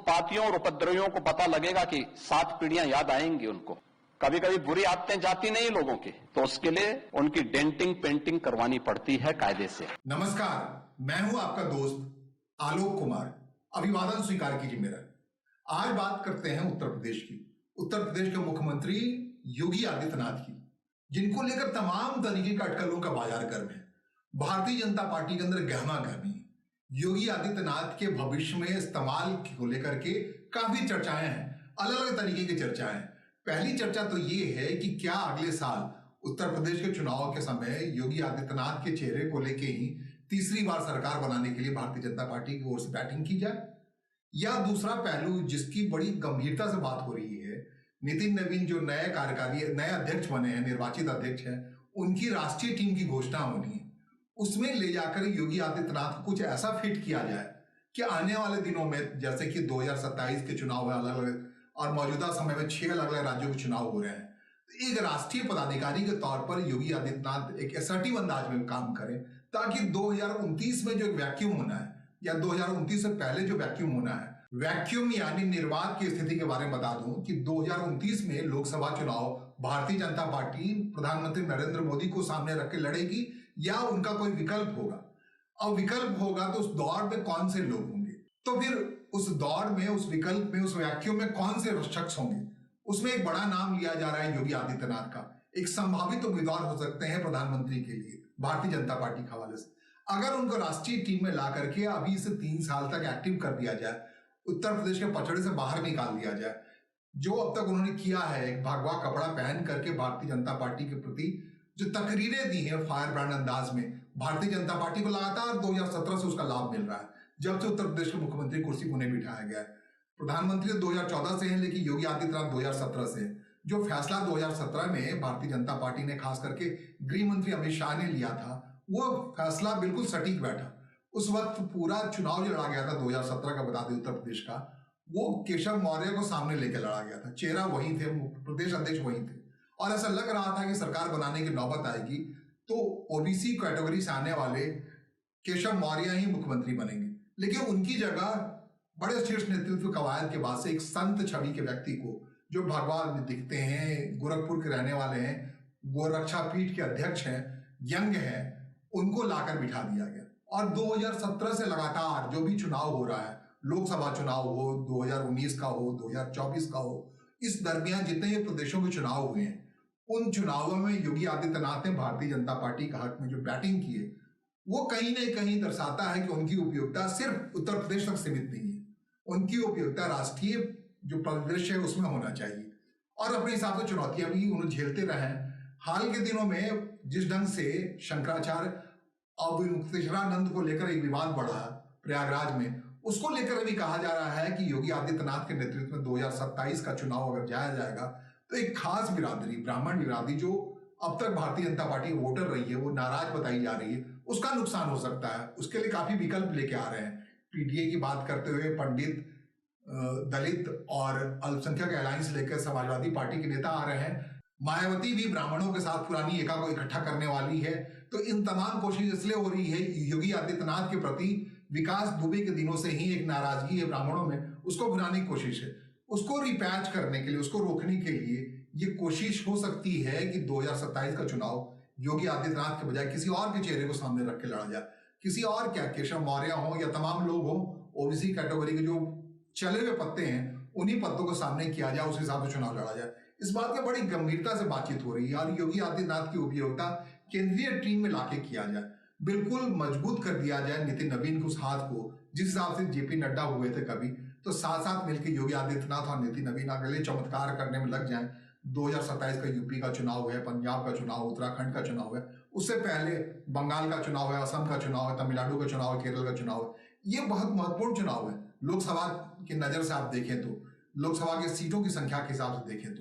उत्पातियों और उपद्रवियों को पता लगेगा कि 7 पीढ़ियां याद आएंगी उनको। कभी कभी बुरी आदतें जाती नहीं लोगों की, तो उसके लिए उनकी डेंटिंग पेंटिंग करवानी पड़ती है कायदे से। नमस्कार, मैं हूं आपका दोस्त आलोक कुमार। अभिवादन स्वीकार कीजिए मेरा। आज बात करते हैं उत्तर प्रदेश की। उत्तर प्रदेश के मुख्यमंत्री योगी आदित्यनाथ की, जिनको लेकर तमाम तरीके का अटकलों का बाजार गर्म है। भारतीय जनता पार्टी के अंदर गहमा गहमी है। योगी आदित्यनाथ के भविष्य में इस्तेमाल को लेकर के काफी चर्चाएं हैं, अलग अलग तरीके की चर्चाएं हैं। पहली चर्चा तो ये है कि क्या अगले साल उत्तर प्रदेश के चुनाव के समय योगी आदित्यनाथ के चेहरे को लेके ही तीसरी बार सरकार बनाने के लिए भारतीय जनता पार्टी की ओर से बैटिंग की जाए, या दूसरा पहलू जिसकी बड़ी गंभीरता से बात हो रही है, नितिन नवीन जो नए अध्यक्ष बने हैं, निर्वाचित अध्यक्ष हैं, उनकी राष्ट्रीय टीम की घोषणा होनी है। उसमें ले जाकर योगी आदित्यनाथ को कुछ ऐसा फिट किया जाए कि आने वाले दिनों में, जैसे कि 2027 के चुनाव है अलग अलग, और मौजूदा समय में 6 अलग अलग राज्यों के चुनाव हो रहे हैं, तो एक राष्ट्रीय पदाधिकारी के तौर पर योगी आदित्यनाथ एक असर्टिव अंदाज में काम करें, ताकि 2029 में जो वैक्यूम होना है, या 2029 से पहले जो वैक्यूम होना है, वैक्यूम यानी निर्वात की स्थिति के बारे में बता दूं कि 2029 में लोकसभा चुनाव भारतीय जनता पार्टी प्रधानमंत्री नरेंद्र मोदी को सामने रख के लड़ेगी, या उनका कोई विकल्प होगा। अब विकल्प होगा तो उस दौड़ में कौन से लोग होंगे, तो फिर उस दौड़ में, उस विकल्प में, उस वैक्यूम में कौन से शख्स होंगे। उसमें एक बड़ा नाम लिया जा रहा है योगी आदित्यनाथ का। एक संभावित उम्मीदवार हो सकते हैं प्रधानमंत्री के लिए भारतीय जनता पार्टी के हवाले से। अगर उनको राष्ट्रीय टीम में ला करके अभी से 3 साल तक एक्टिव कर दिया जाए, उत्तर प्रदेश के पचड़े से बाहर निकाल दिया जाए, जो अब तक उन्होंने किया है, एक भगवा कपड़ा पहन करके भारतीय जनता पार्टी के प्रति जो तकरीरें दी हैं फायर ब्रांड अंदाज में, भारतीय जनता पार्टी को लगातार 2017 से उसका लाभ मिल रहा है, जब से उत्तर प्रदेश के मुख्यमंत्री कुर्सी को उन्हें बिठाया गया है। प्रधानमंत्री 2014 से हैं, लेकिन योगी आदित्यनाथ 2017 से। जो फैसला 2017 में भारतीय जनता पार्टी ने, खास करके गृह मंत्री अमित शाह ने लिया था, वो फैसला बिल्कुल सटीक बैठा। उस वक्त पूरा चुनाव जो लड़ा गया था 2017 का, बता दें उत्तर प्रदेश का, वो केशव मौर्य को सामने लेकर लड़ा गया था। चेहरा वही थे, प्रदेश अध्यक्ष वही थे, और ऐसा लग रहा था कि सरकार बनाने की नौबत आएगी तो ओबीसी कैटेगरी से आने वाले केशव मौर्य ही मुख्यमंत्री बनेंगे। लेकिन उनकी जगह बड़े शीर्ष नेतृत्व कवायद के बाद से एक संत छवि के व्यक्ति को, जो भगवान में दिखते हैं, गोरखपुर के रहने वाले हैं, गोरक्षा पीठ के अध्यक्ष हैं, यंग हैं, उनको लाकर बिठा दिया गया। और 2017 से लगातार जो भी चुनाव हो रहा है, लोकसभा चुनाव हो, 2019 का हो, 2024 का हो, इस दरमियान जितने भी प्रदेशों के चुनाव हुए हैं, उन चुनावों में योगी आदित्यनाथ ने भारतीय जनता पार्टी के हक में जो बैटिंग की है, वो कहीं ना कहीं दर्शाता है कि उनकी उपयोगिता सिर्फ उत्तर प्रदेश तक सीमित नहीं है। उनकी उपयोगिता राष्ट्रीय जो परिदृश्य है उसमें होना चाहिए, और अपने हिसाब से चुनौतियां भी उन्हें झेलते रहे। हाल के दिनों में जिस ढंग से शंकराचार्य अवमुक्तेश्वरानंद को लेकर एक विवाद बढ़ा प्रयागराज में, उसको लेकर भी कहा जा रहा है कि योगी आदित्यनाथ के नेतृत्व में 2027 का चुनाव अगर जाया जाएगा, तो एक खास बिरादरी, ब्राह्मण बिरादरी, जो अब तक भारतीय जनता पार्टी वोटर रही है, वो नाराज बताई जा रही है, उसका नुकसान हो सकता है। उसके लिए काफी विकल्प लेके आ रहे हैं। पीडीए की बात करते हुए पंडित, दलित और अल्पसंख्यक अलायंस लेकर समाजवादी पार्टी के नेता आ रहे हैं। मायावती भी ब्राह्मणों के साथ पुरानी एका को इकट्ठा करने वाली है। तो इन तमाम कोशिश इसलिए हो रही है, योगी आदित्यनाथ के प्रति विकास दुबे के दिनों से ही एक नाराजगी है ब्राह्मणों में, उसको भुनाने की कोशिश है। उसको रिपैच करने के लिए, उसको रोकने के लिए ये कोशिश हो सकती है कि 2027 का चुनाव योगी आदित्यनाथ के बजाय किसी और के चेहरे को सामने रख के लड़ा जाए। किसी और, क्या केशव मौर्य हो या तमाम लोग हो, ओबीसी कैटेगरी के जो चले हुए पत्ते हैं, उन्हीं पत्तों को सामने किया जाए, उस हिसाब से चुनाव लड़ा जाए। इस बात की बड़ी गंभीरता से बातचीत हो रही है, और योगी आदित्यनाथ की उपयोगिता केंद्रीय टीम में लाके किया जाए, बिल्कुल मजबूत कर दिया जाए नितिन नवीन के उस हाथ को। जिस हिसाब से जेपी नड्डा हुए थे कभी, तो साथ साथ मिलकर योगी आदित्यनाथ और नितिन नवीन अगले चमत्कार करने में लग जाएं। 2027 का यूपी का चुनाव है, पंजाब का चुनाव, उत्तराखंड का चुनाव है, उससे पहले बंगाल का चुनाव है, असम का चुनाव है, तमिलनाडु का चुनाव है, केरल का चुनाव है। ये बहुत महत्वपूर्ण चुनाव है। लोकसभा की नजर से आप देखें तो, लोकसभा की सीटों की संख्या के हिसाब से देखें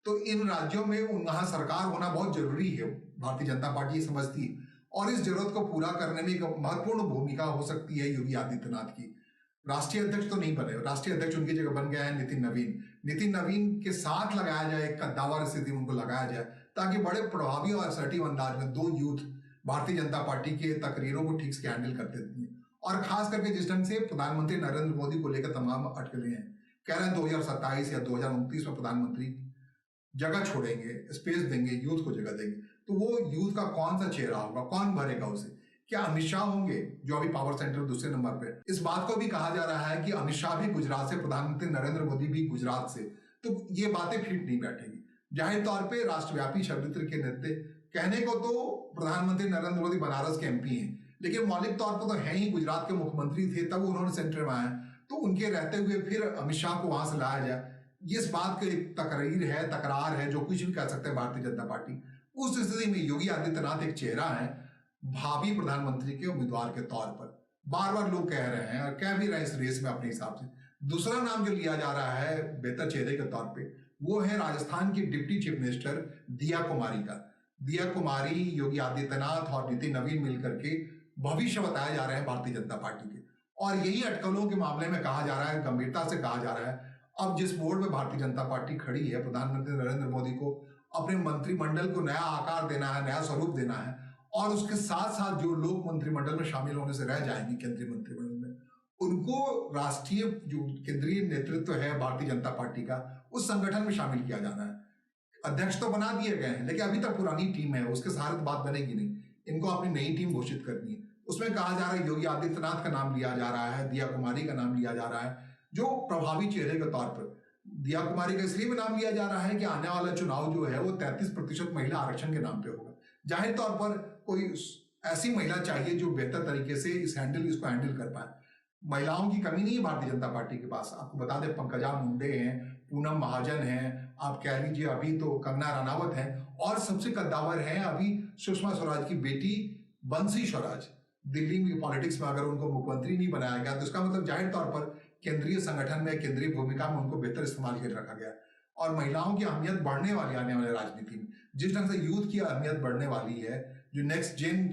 तो इन राज्यों में वहां सरकार होना बहुत जरूरी है। भारतीय जनता पार्टी ये समझती है, और इस जरूरत को पूरा करने में एक महत्वपूर्ण भूमिका हो सकती है योगी आदित्यनाथ की। राष्ट्रीय अध्यक्ष तो नहीं बने, राष्ट्रीय अध्यक्ष उनकी जगह बन गया है नितिन नवीन। नितिन नवीन के साथ लगाया जाए, एक कद्दावर स्थिति में उनको लगाया जाए, ताकि बड़े प्रभावी और असर्टिव अंदाज में दो यूथ भारतीय जनता पार्टी के तकरीरों को ठीक से हैंडल करते हैं और खास करके जिस ढंग से प्रधानमंत्री नरेंद्र मोदी को लेकर तमाम अटकलें हैं, कह रहे हैं 2027 या 2029 में प्रधानमंत्री जगह छोड़ेंगे, स्पेस देंगे, यूथ को जगह देंगे, तो वो यूथ का कौन सा चेहरा होगा, कौन भरेगा उसे? क्या अमित शाह होंगे जो अभी पावर सेंटर दूसरे नंबर पे? इस बात को भी कहा जा रहा है कि अमित शाह भी गुजरात से, प्रधानमंत्री नरेंद्र मोदी भी गुजरात से, तो ये बातें फिट नहीं बैठेगी। जाहिर तौर पे राष्ट्रव्यापी चरित्र के नेता, कहने को तो प्रधानमंत्री नरेंद्र मोदी बनारस के एमपी हैं, लेकिन मौलिक तौर पर तो है ही गुजरात के मुख्यमंत्री थे, तब उन्होंने सेंटर में आए, तो उनके रहते हुए फिर अमित शाह को वहां से लाया जाए, इस बात की तकरार है, जो कुछ भी कह सकते हैं भारतीय जनता पार्टी। उस स्थिति में योगी आदित्यनाथ एक चेहरा है भावी प्रधानमंत्री के उम्मीदवार के तौर पर, बार बार लोग कह रहे हैं और कह भी रहे हैं इस रेस में अपने हिसाब से। दूसरा नाम जो लिया जा रहा है बेहतर चेहरे के तौर पे, वो है राजस्थान की डिप्टी चीफ मिनिस्टर दिया कुमारी का। दिया कुमारी, योगी आदित्यनाथ और नितिन नवीन मिलकर के भविष्य बताया जा रहे हैं भारतीय जनता पार्टी के, और यही अटकलों के मामले में कहा जा रहा है, गंभीरता से कहा जा रहा है। अब जिस मोड़ में भारतीय जनता पार्टी खड़ी है, प्रधानमंत्री नरेंद्र मोदी को अपने मंत्रिमंडल को नया आकार देना है, नया स्वरूप देना है, और उसके साथ साथ जो लोग मंत्रिमंडल में शामिल होने से रह जाएंगे केंद्रीय मंत्रिमंडल में, उनको राष्ट्रीय जो केंद्रीय नेतृत्व है भारतीय जनता पार्टी का, उस संगठन में शामिल किया जाना है। अध्यक्ष तो बना दिए गए हैं, लेकिन अभी तक पुरानी टीम है, उसके सहारे तो बात बनेगी नहीं, इनको अपनी नई टीम घोषित करनी है। उसमें कहा जा रहा है योगी आदित्यनाथ का नाम लिया जा रहा है, दिया कुमारी का नाम लिया जा रहा है, जो प्रभावी चेहरे के तौर पर। दिया कुमारी का इसलिए भी नाम लिया जा रहा है कि आने वाला चुनाव जो है वो 33% महिला आरक्षण के नाम पे होगा। जाहिर तौर पर कोई ऐसी महिला चाहिए जो बेहतर तरीके से इसको हैंडल कर पाए। महिलाओं की कमी नहीं है भारतीय जनता पार्टी के पास। आपको बता दें, पंकजा मुंडे हैं, पूनम महाजन हैं, आप कह लीजिए अभी तो कंगना रनावत हैं, और सबसे कद्दावर हैं अभी सुषमा स्वराज की बेटी बंसी स्वराज। दिल्ली में पॉलिटिक्स में अगर उनको मुख्यमंत्री नहीं बनाया गया तो इसका मतलब जाहिर तौर पर केंद्रीय संगठन में, केंद्रीय भूमिका में उनको बेहतर इस्तेमाल कर रखा गया। और महिलाओं की अहमियत बढ़ने वाली आने वाले राजनीति में, जिस ढंग से यूथ की अहमियत बढ़ने वाली है, जो नेक्स्ट जेन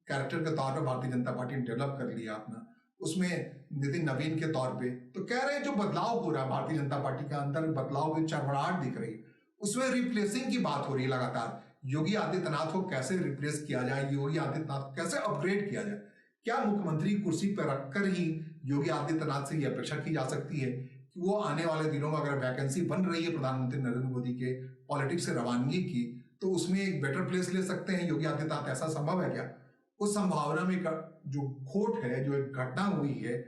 कैरेक्टर के तौर पर भारतीय जनता पार्टी ने डेवलप कर लिया अपना, उसमें नितिन नवीन के तौर पे तो कह रहे हैं जो बदलाव हो रहा है भारतीय जनता पार्टी के अंदर, बदलाव की चरमराहट दिख रही है, उसमें रिप्लेसिंग की बात हो रही है लगातार। योगी आदित्यनाथ को कैसे रिप्लेस किया जाए, योगी आदित्यनाथ को कैसे अपग्रेड किया जाए? क्या मुख्यमंत्री कुर्सी पर रखकर ही योगी आदित्यनाथ से यह अपेक्षा की जा सकती है कि वो आने वाले दिनों में अगर वैकेंसी बन रही है प्रधानमंत्री नरेंद्र मोदी के पॉलिटिक्स से रवानगी की, तो उसमें एक बेटर प्लेस ले सकते हैं योगी आदित्यनाथ? ऐसा संभव है क्या? उस संभावना में जो खोट है, जो एक घटना हुई है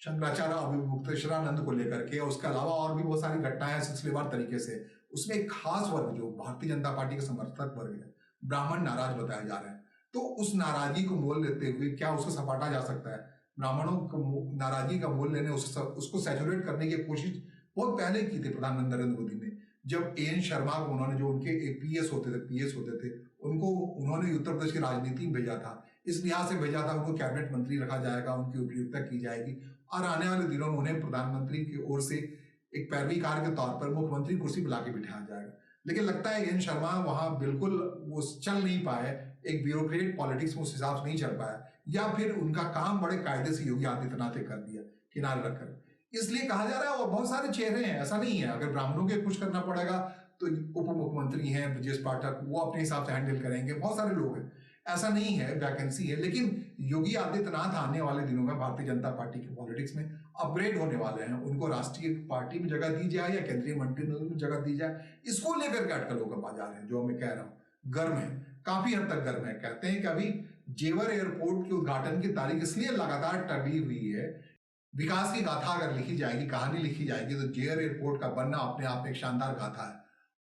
शंकराचार्य अभिमुक्तेश्वरानंद को लेकर के, उसके अलावा और भी बहुत सारी घटनाएं हैं सिलसिलेवार तरीके से, उसमें एक खास वर्ग जो भारतीय जनता पार्टी के समर्थक वर्ग है, ब्राह्मण नाराज बताए जा रहे हैं। तो उस नाराजगी को मोल लेते हुए क्या उसको सपाटा जा सकता है? ब्राह्मणों को नाराजगी का मोल लेने, उसको सैचुरेट करने की कोशिश बहुत पहले की थी प्रधानमंत्री नरेंद्र मोदी ने, जब एन शर्मा को उन्होंने, जो उनके पीएस होते थे, उनको उन्होंने उत्तर प्रदेश की राजनीति में भेजा था, इस लिहाज से भेजा था उनको कैबिनेट मंत्री रखा जाएगा, उनकी उपयुक्तता की जाएगी, और आने वाले दिनों में उन्हें प्रधानमंत्री की ओर से एक पैरवीकार के तौर पर मुख्यमंत्री कुर्सी पर लाके बिठाया जाएगा। लेकिन लगता है एन शर्मा वहां बिल्कुल वो चल नहीं पाए, एक ब्यूरोक्रेट पॉलिटिक्स में उस हिसाब से नहीं चल पाया, या फिर उनका काम बड़े कायदे से योगी आदित्यनाथ ने कर दिया किनारे रखकर। इसलिए कहा जा रहा है, और बहुत सारे चेहरे हैं, ऐसा नहीं है। अगर ब्राह्मणों के कुछ करना पड़ेगा तो उप मुख्यमंत्री हैं ब्रजेश पाठक, वो अपने हिसाब से हैंडल करेंगे, बहुत सारे लोग हैं, ऐसा नहीं है, वैकेंसी है। लेकिन योगी आदित्यनाथ आने वाले दिनों में भारतीय जनता पार्टी की पॉलिटिक्स में अपग्रेड होने वाले हैं। उनको राष्ट्रीय पार्टी में जगह दी जाए या केंद्रीय मंत्रिमंडल में जगह दी जाए, इसको लेकर के अटकलों का बाजार है, जो मैं कह रहा हूँ गर्म है, काफी हद तक गर्म है। कहते हैं कि अभी जेवर एयरपोर्ट के उद्घाटन की तारीख इसलिए लगातार टली हुई है, विकास की गाथा अगर लिखी जाएगी, कहानी लिखी जाएगी, तो जेवर एयरपोर्ट का बनना अपने आप में एक शानदार गाथा है।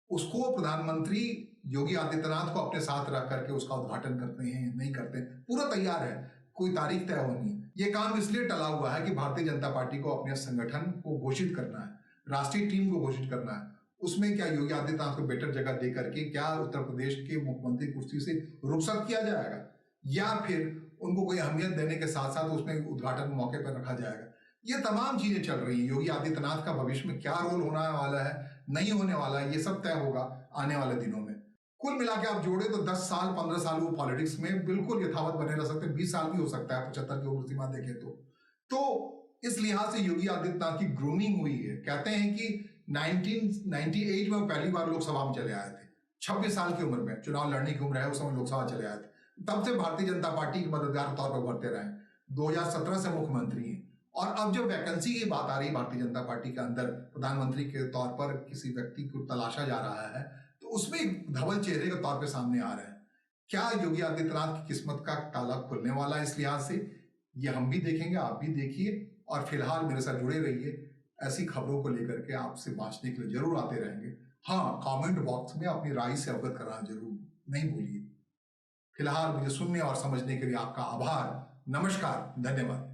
उसको प्रधानमंत्री योगी आदित्यनाथ को अपने साथ रख करके उसका उद्घाटन करते हैं, नहीं करते, पूरा तैयार है, कोई तारीख तय होनी है। ये काम इसलिए टला हुआ है कि भारतीय जनता पार्टी को अपने संगठन को घोषित करना है, राष्ट्रीय टीम को घोषित करना है। उसमें क्या योगी आदित्यनाथ को बेटर जगह दे करके क्या उत्तर प्रदेश के मुख्यमंत्री कुर्सी से रुखसत किया जाएगा, या फिर उनको कोई अहमियत देने के साथ साथ उसमें उद्घाटन मौके पर रखा जाएगा? ये तमाम चीजें चल रही हैं। योगी आदित्यनाथ का भविष्य में क्या रोल होने वाला है, नहीं होने वाला है, ये सब तय होगा आने वाले दिनों में। कुल मिला के आप जोड़े तो 10 साल 15 साल वो पॉलिटिक्स में बिल्कुल यथावत बने रह सकते हैं, 20 साल भी हो सकता है 75 की उम्र सीमा देखें तो इस लिहाज से योगी आदित्यनाथ की ग्रूमिंग हुई है। कहते हैं कि 1998 में वो पहली बार लोकसभा में चले आए थे, 26 साल की उम्र में, चुनाव लड़ने की उम्र है, उस समय लोकसभा चले आए थे। तब से भारतीय जनता पार्टी के मददगार तौर पर उभरते रहे। 2017 से मुख्यमंत्री हैं, और अब जब वैकेंसी की बात आ रही भारतीय जनता पार्टी के अंदर प्रधानमंत्री के तौर पर किसी व्यक्ति को तलाशा जा रहा है, तो उसमें एक धवल चेहरे के तौर पे सामने आ रहा है। क्या योगी आदित्यनाथ की किस्मत का ताला खुलने वाला है इस लिहाज से? ये हम भी देखेंगे, आप भी देखिए, और फिलहाल मेरे साथ जुड़े रहिए। ऐसी खबरों को लेकर के आपसे बांचने के लिए जरूर आते रहेंगे। हाँ, कमेंट बॉक्स में अपनी राय से अवगत कराना जरूर नहीं भूलिए। फिलहाल मुझे सुनने और समझने के लिए आपका आभार। नमस्कार, धन्यवाद।